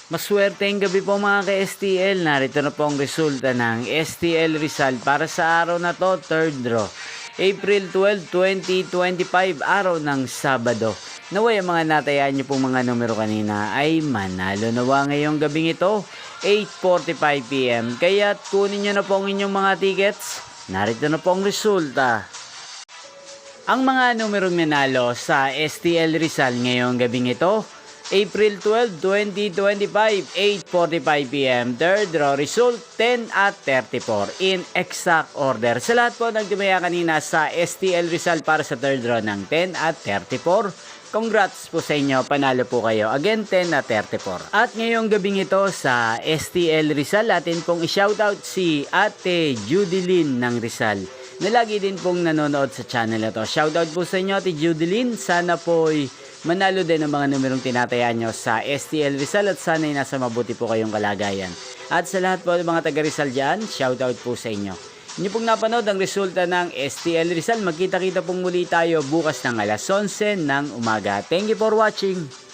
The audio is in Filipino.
Maswerteng gabi po mga ka-STL. Narito na po ang resulta ng STL Rizal para sa araw na to, third draw. April 12, 2025, araw ng Sabado. Naway ang mga natayaan niyo pong mga numero kanina ay manalo nawa ngayong gabing ito, 8:45 PM. Kaya't kunin niyo na po ang inyong mga tickets. Narito na po ang resulta. Ang mga numerong nanalo sa STL Rizal ngayong gabing ito, April 12, 2025, 8:45 PM. Third draw result, 10 at 34 in exact order. Sa lahat po nagtumaya kanina sa STL Rizal para sa third draw ng 10 at 34. Congrats po sa inyo, panalo po kayo. Again, 10 at 34. At ngayong gabing ito sa STL Rizal, atin pong i-shoutout si Ate Judilyn ng Rizal, na lagi din pong nanonood sa channel na to. Shoutout po sa inyo, Ate Judilyn. Sana po'y manalo din ang mga numerong tinatayaan nyo sa STL Rizal at sana'y nasa mabuti po kayong kalagayan. At sa lahat po ng mga taga Rizal dyan, shoutout po sa inyo. Inyo pong napanood ang resulta ng STL Rizal. Magkita-kita pong muli tayo bukas ng alas 11 ng umaga. Thank you for watching.